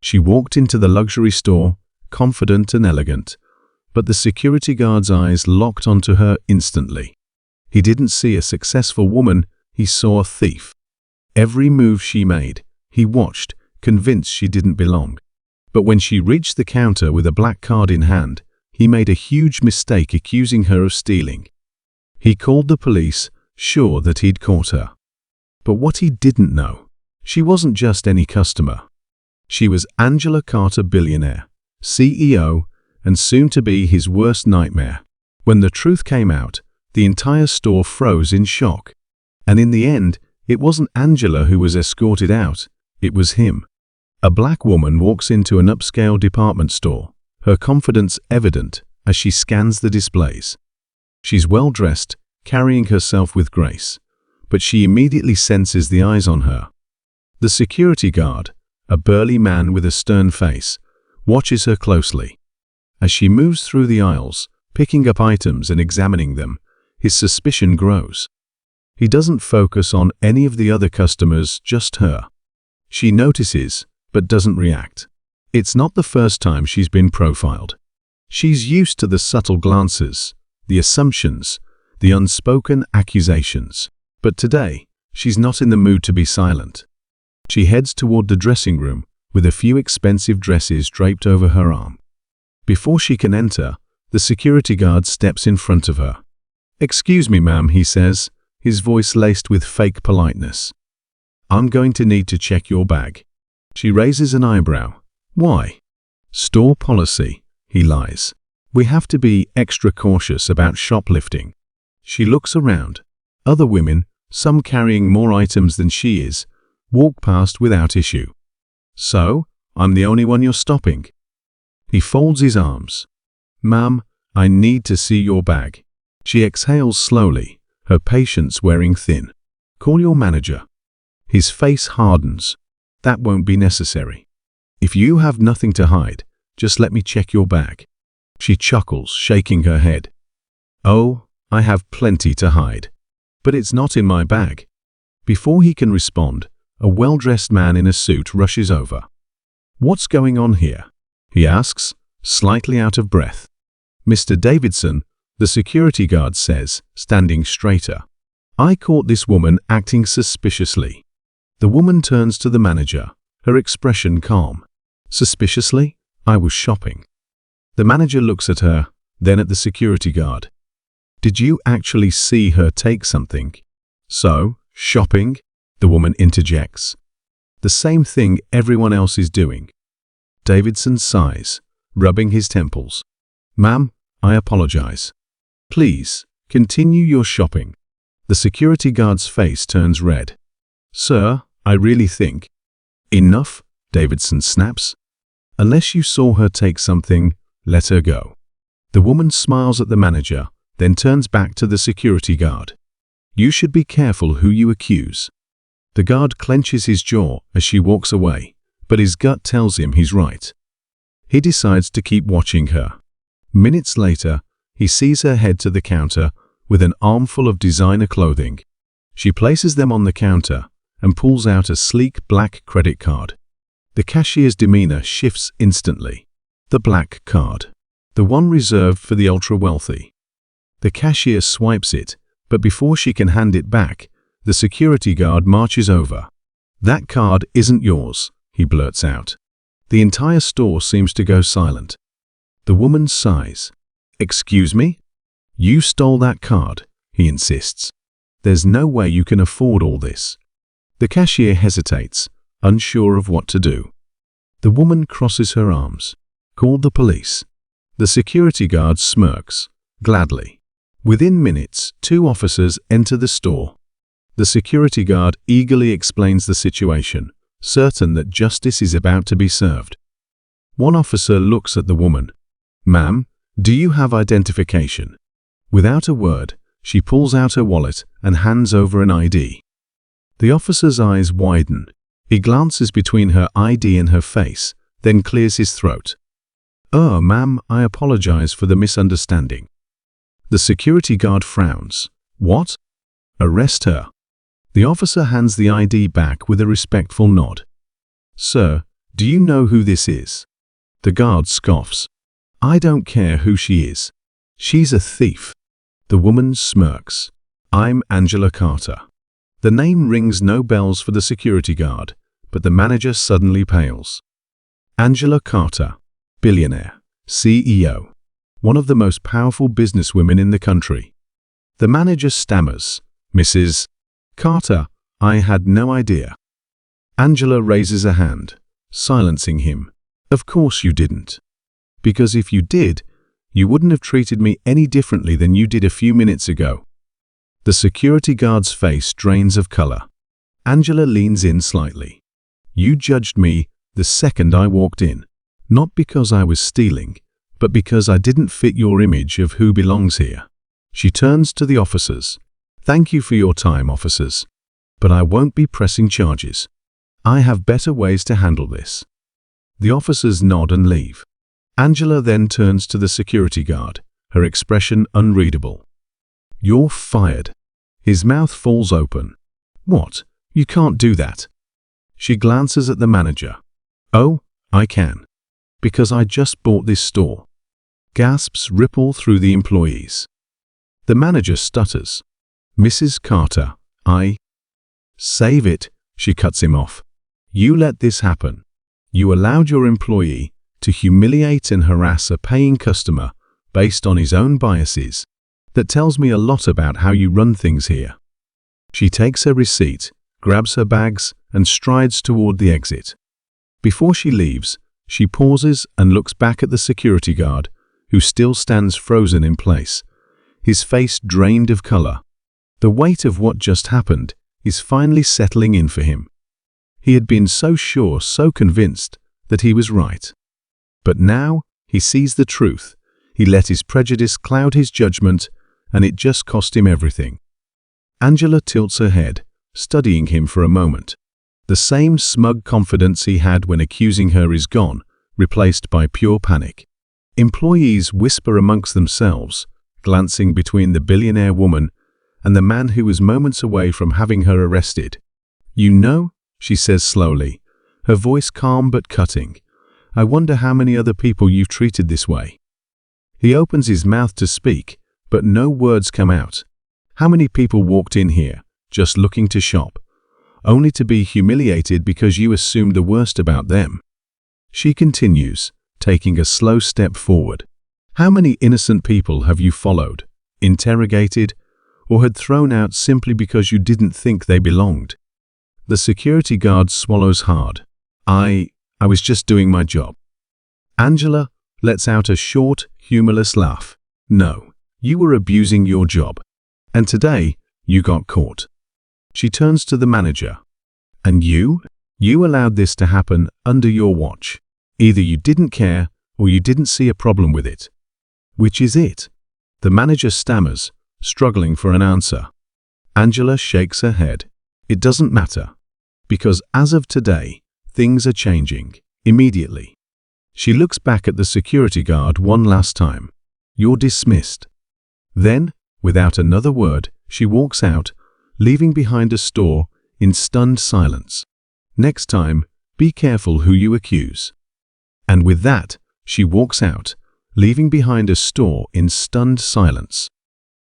She walked into the luxury store, confident and elegant, but the security guard's eyes locked onto her instantly. He didn't see a successful woman, he saw a thief. Every move she made, he watched, convinced she didn't belong. But when she reached the counter with a black card in hand, he made a huge mistake accusing her of stealing. He called the police, sure that he'd caught her. But what he didn't know, she wasn't just any customer. She was Angela Carter, billionaire, CEO, and soon to be his worst nightmare. When the truth came out, the entire store froze in shock. And in the end, it wasn't Angela who was escorted out, it was him. A black woman walks into an upscale department store, her confidence evident as she scans the displays. She's well dressed, carrying herself with grace, but she immediately senses the eyes on her. The security guard, a burly man with a stern face, watches her closely. As she moves through the aisles, picking up items and examining them, his suspicion grows. He doesn't focus on any of the other customers, just her. She notices, but doesn't react. It's not the first time she's been profiled. She's used to the subtle glances, the assumptions, the unspoken accusations. But today, she's not in the mood to be silent. She heads toward the dressing room with a few expensive dresses draped over her arm. Before she can enter, the security guard steps in front of her. "Excuse me, ma'am," he says, his voice laced with fake politeness. "I'm going to need to check your bag." She raises an eyebrow. "Why?" "Store policy," he lies. "We have to be extra cautious about shoplifting." She looks around. Other women, some carrying more items than she is, walk past without issue. "So, I'm the only one you're stopping?" He folds his arms. "Ma'am, I need to see your bag." She exhales slowly, her patience wearing thin. "Call your manager." His face hardens. "That won't be necessary. If you have nothing to hide, just let me check your bag." She chuckles, shaking her head. "Oh, I have plenty to hide. But it's not in my bag." Before he can respond, a well-dressed man in a suit rushes over. "What's going on here?" he asks, slightly out of breath. "Mr. Davidson," the security guard says, standing straighter. "I caught this woman acting suspiciously." The woman turns to the manager, her expression calm. "Suspiciously? I was shopping." The manager looks at her, then at the security guard. "Did you actually see her take something?" "So, shopping?" the woman interjects. "The same thing everyone else is doing." Davidson sighs, rubbing his temples. "Ma'am, I apologize. Please, continue your shopping." The security guard's face turns red. "Sir, I really think—" "Enough," Davidson snaps. "Unless you saw her take something, let her go." The woman smiles at the manager, then turns back to the security guard. "You should be careful who you accuse." The guard clenches his jaw as she walks away, but his gut tells him he's right. He decides to keep watching her. Minutes later, he sees her head to the counter with an armful of designer clothing. She places them on the counter and pulls out a sleek black credit card. The cashier's demeanor shifts instantly. The black card. The one reserved for the ultra-wealthy. The cashier swipes it, but before she can hand it back, the security guard marches over. "That card isn't yours," he blurts out. The entire store seems to go silent. The woman sighs. "Excuse me? You stole that card," he insists. "There's no way you can afford all this." The cashier hesitates, unsure of what to do. The woman crosses her arms. "Call the police." The security guard smirks, gladly. Within minutes, 2 officers enter the store. The security guard eagerly explains the situation, certain that justice is about to be served. One officer looks at the woman. "Ma'am, do you have identification?" Without a word, she pulls out her wallet and hands over an ID. The officer's eyes widen. He glances between her ID and her face, then clears his throat. Ma'am, I apologize for the misunderstanding." The security guard frowns. "What?" "Arrest her." The officer hands the ID back with a respectful nod. "Sir, Do you know who this is? The guard scoffs. I don't care who she is. She's a thief. The woman smirks. I'm Angela Carter. The name rings no bells for the security guard, but the manager suddenly pales. Angela Carter, billionaire, CEO, one of the most powerful businesswomen in the country. The manager stammers, Mrs. Carter, I had no idea. Angela raises a hand, silencing him. Of course you didn't. Because if you did, you wouldn't have treated me any differently than you did a few minutes ago. The security guard's face drains of color. Angela leans in slightly. You judged me the second I walked in, not because I was stealing, but because I didn't fit your image of who belongs here. She turns to the officers. Thank you for your time, officers, but I won't be pressing charges. I have better ways to handle this. The officers nod and leave. Angela then turns to the security guard, her expression unreadable. You're fired. His mouth falls open. What? You can't do that. She glances at the manager. Oh, I can. Because I just bought this store. Gasps ripple through the employees. The manager stutters. Mrs. Carter, Save it, she cuts him off. You let this happen. You allowed your employee to humiliate and harass a paying customer based on his own biases. That tells me a lot about how you run things here. She takes her receipt, grabs her bags, and strides toward the exit. Before she leaves, she pauses and looks back at the security guard, who still stands frozen in place, his face drained of color. The weight of what just happened is finally settling in for him. He had been so sure, so convinced, that he was right. But now he sees the truth. He let his prejudice cloud his judgment, and it just cost him everything. Angela tilts her head, studying him for a moment. The same smug confidence he had when accusing her is gone, replaced by pure panic. Employees whisper amongst themselves, glancing between the billionaire woman and the man who was moments away from having her arrested. You know, she says slowly, her voice calm but cutting, I wonder how many other people you've treated this way. He opens his mouth to speak, but no words come out. How many people walked in here, just looking to shop, only to be humiliated because you assumed the worst about them? She continues, taking a slow step forward. How many innocent people have you followed, interrogated, or had thrown out simply because you didn't think they belonged? The security guard swallows hard. I was just doing my job. Angela lets out a short, humorless laugh. No. You were abusing your job. And today, you got caught. She turns to the manager. And you? You allowed this to happen under your watch. Either you didn't care, or you didn't see a problem with it. Which is it? The manager stammers, struggling for an answer. Angela shakes her head. It doesn't matter. Because as of today, things are changing, immediately. She looks back at the security guard one last time. You're dismissed. Then, without another word, she walks out, leaving behind a store in stunned silence. Next time, be careful who you accuse. And with that, she walks out, leaving behind a store in stunned silence.